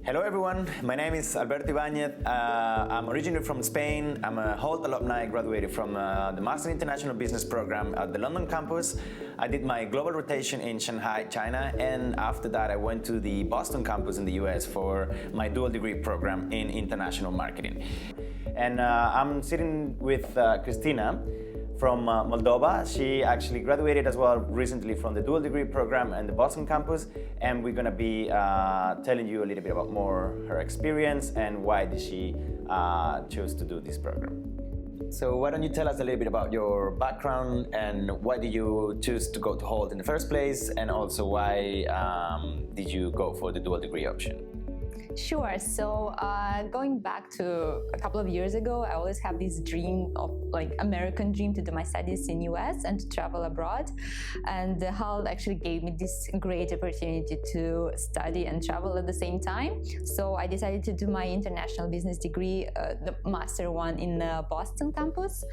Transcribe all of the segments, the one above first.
Hello everyone, my name is Alberto Ibanez. I'm originally from Spain. I'm a Hult Alumni, graduated from the Master in International Business program at the London campus. I did my global rotation in Shanghai, China, and after that I went to the Boston campus in the US for my dual degree program in international marketing. And I'm sitting with Cristina from Moldova. She actually graduated as well recently from the dual degree program and the Boston campus, and we're gonna be telling you a little bit about more her experience and why did she choose to do this program. So why don't you tell us a little bit about your background and why did you choose to go to Hult in the first place, and also why did you go for the dual degree option? Sure. So going back to a couple of years ago, I always have this dream of American dream to do my studies in US and to travel abroad. And Hult actually gave me this great opportunity to study and travel at the same time. So I decided to do my international business degree, the master one in the Boston campus.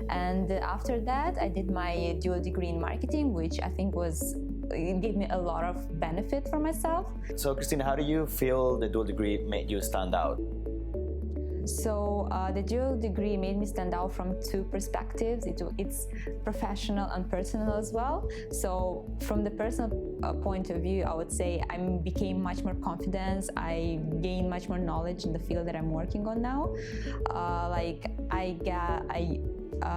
And after that, I did my dual degree in marketing, which I think it gave me a lot of benefit for myself. So Cristina, how do you feel the dual degree made you stand out? So the dual degree made me stand out from two perspectives. It's professional and personal as well. So from the personal point of view, I would say I became much more confident. I gained much more knowledge in the field that I'm working on now. I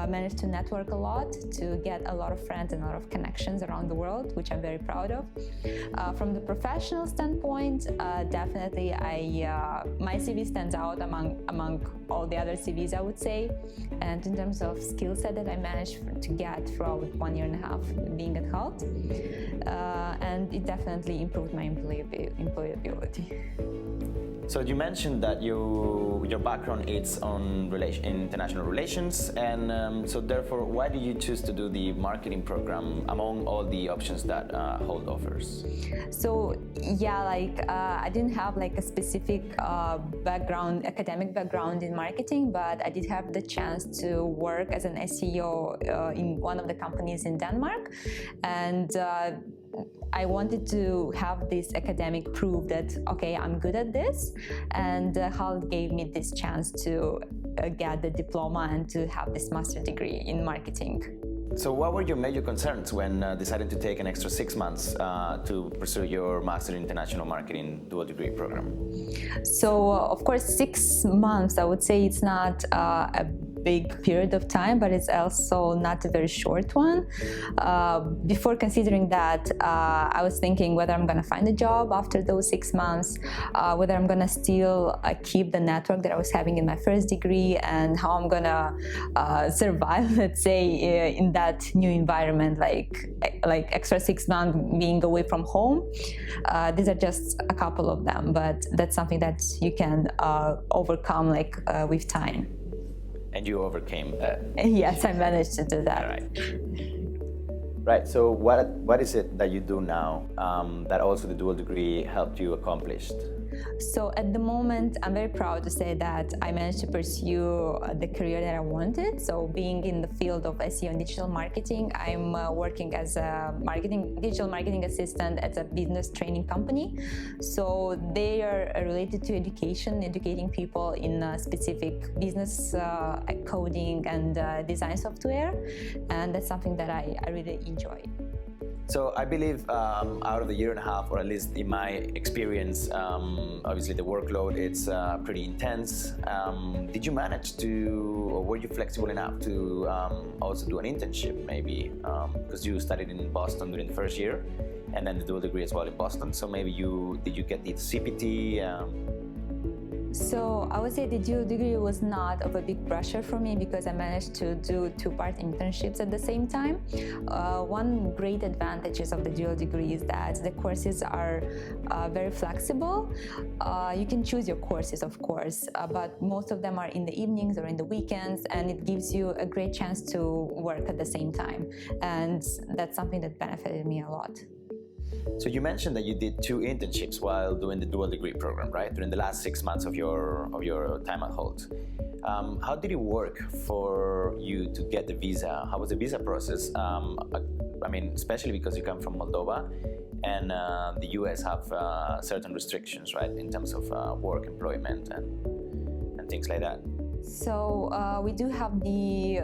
managed to network a lot, to get a lot of friends and a lot of connections around the world, which I'm very proud of. From the professional standpoint, definitely my CV stands out among all the other CVs, I would say. And in terms of skill set that I managed to get throughout 1.5 years being at Hult, and it definitely improved my employability. So you mentioned that your background is on international relations, and so therefore, why did you choose to do the marketing program among all the options that Hult offers? So yeah, I didn't have a specific academic background in marketing, but I did have the chance to work as an SEO in one of the companies in Denmark, and I wanted to have this academic proof that, okay, I'm good at this, and Hult gave me this chance to get the diploma and to have this master's degree in marketing. So what were your major concerns when deciding to take an extra 6 months to pursue your Master in International Marketing dual degree program? So of course 6 months, I would say it's not a big period of time, but it's also not a very short one. Before considering that, I was thinking whether I'm going to find a job after those 6 months, whether I'm going to still keep the network that I was having in my first degree, and how I'm going to survive, let's say, in that new environment, like extra 6 months being away from home. These are just a couple of them, but that's something that you can overcome with time. And you overcame that. Yes, I managed to do that. Right. So what is it that you do now that also the dual degree helped you accomplish? So at the moment, I'm very proud to say that I managed to pursue the career that I wanted. So being in the field of SEO and digital marketing, I'm working as a digital marketing assistant at a business training company. So they are related to educating people in specific business coding and design software. And that's something that I really enjoy. So I believe out of the 1.5 years, or at least in my experience, obviously the workload it's pretty intense. Did you manage to, or were you flexible enough to also do an internship maybe? Because you studied in Boston during the first year, and then the dual degree as well in Boston. So maybe did you get the CPT? So I would say the dual degree was not of a big pressure for me because I managed to do 2-part internships at the same time. One great advantage of the dual degree is that the courses are very flexible. You can choose your courses, of course, but most of them are in the evenings or in the weekends, and it gives you a great chance to work at the same time. And that's something that benefited me a lot. So you mentioned that you did 2 internships while doing the dual degree program, right? During the last 6 months of your time at Hult. How did it work for you to get the visa? How was the visa process? I mean, especially because you come from Moldova, and the US have certain restrictions, right, in terms of work, employment, and things like that. So we do have the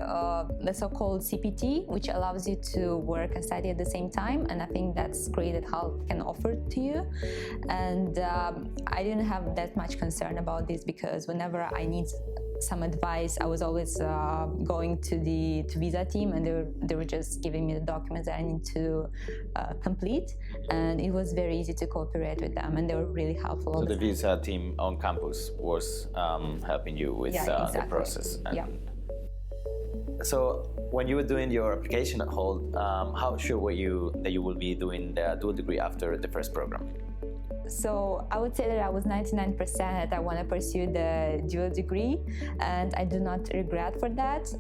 so-called CPT, which allows you to work and study at the same time, and I think that's great that Hult can offer to you. And I didn't have that much concern about this because whenever I need some advice, I was always going to the visa team, and they were just giving me the documents that I need to complete, and it was very easy to cooperate with them, and they were really helpful. So the visa team on campus was helping you with exactly. the process. And yeah. So when you were doing your application at Hult, how sure were you that you will be doing the dual degree after the first program? So I would say that I was 99% that I want to pursue the dual degree, and I do not regret for that.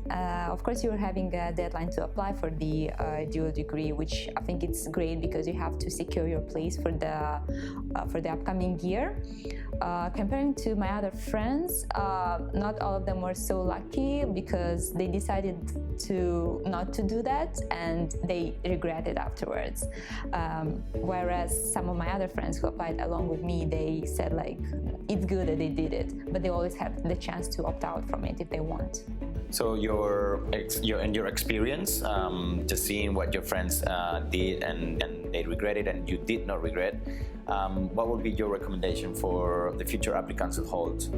Of course, you're having a deadline to apply for the dual degree, which I think it's great because you have to secure your place for the upcoming year. Comparing to my other friends, not all of them were so lucky because they decided not to do that, and they regretted afterwards. Whereas some of my other friends who applied along with me, they said like it's good that they did it, but they always have the chance to opt out from it if they want. So your experience, just seeing what your friends did and they regretted and you did not regret, what would be your recommendation for the future applicants at Hult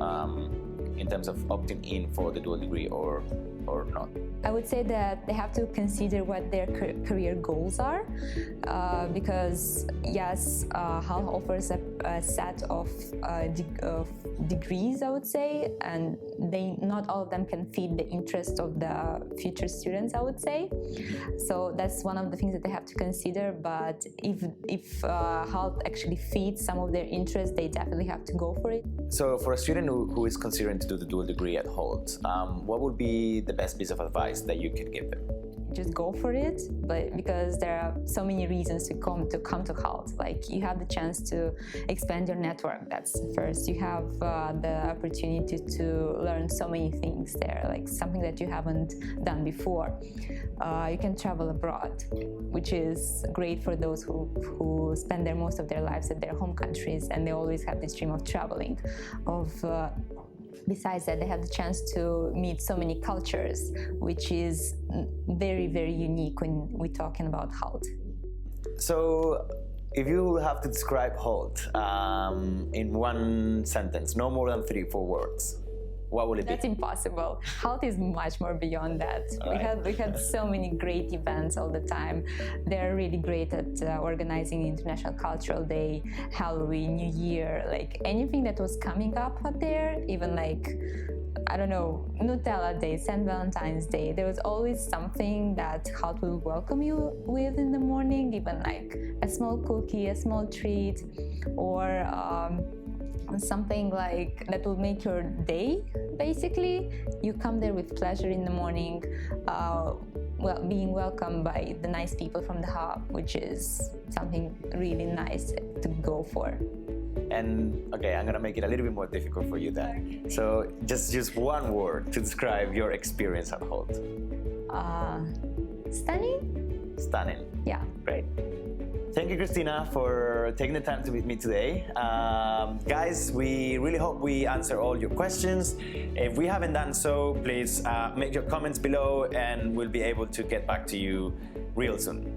in terms of opting in for the dual degree or not? I would say that they have to consider what their career goals are, because yes, Hult offers a set of degrees, I would say, and not all of them can fit the interest of the future students, I would say. So that's one of the things that they have to consider. But if Hult actually fits some of their interests, they definitely have to go for it. So for a student who is considering to do the dual degree at Hult, what would be the best piece of advice that you could give them? Just go for it, but because there are so many reasons to come to Hult. Like you have the chance to expand your network. That's first. You have the opportunity to learn so many things there, like something that you haven't done before. You can travel abroad, which is great for those who spend most of their lives at their home countries, and they always have this dream of traveling. Besides that, they have the chance to meet so many cultures, which is very, very unique when we're talking about Hult. So, if you have to describe Hult in one sentence, no more than 3-4 words, what will it be? That's impossible. Hult is much more beyond that. Right. We had so many great events all the time. They're really great at organizing International Cultural Day, Halloween, New Year, like anything that was coming up out there, even like, I don't know, Nutella Day, St. Valentine's Day. There was always something that Hult will welcome you with in the morning, even like a small cookie, a small treat, or something like that will make your day. Basically, you come there with pleasure in the morning, being welcomed by the nice people from the hub, which is something really nice to go for. And okay, I'm gonna make it a little bit more difficult for you then. So just one word to describe your experience at Hult. Stunning? Stunning. Yeah. Great. Thank you, Cristina, for taking the time to meet me today. Guys, we really hope we answer all your questions. If we haven't done so, please make your comments below and we'll be able to get back to you real soon.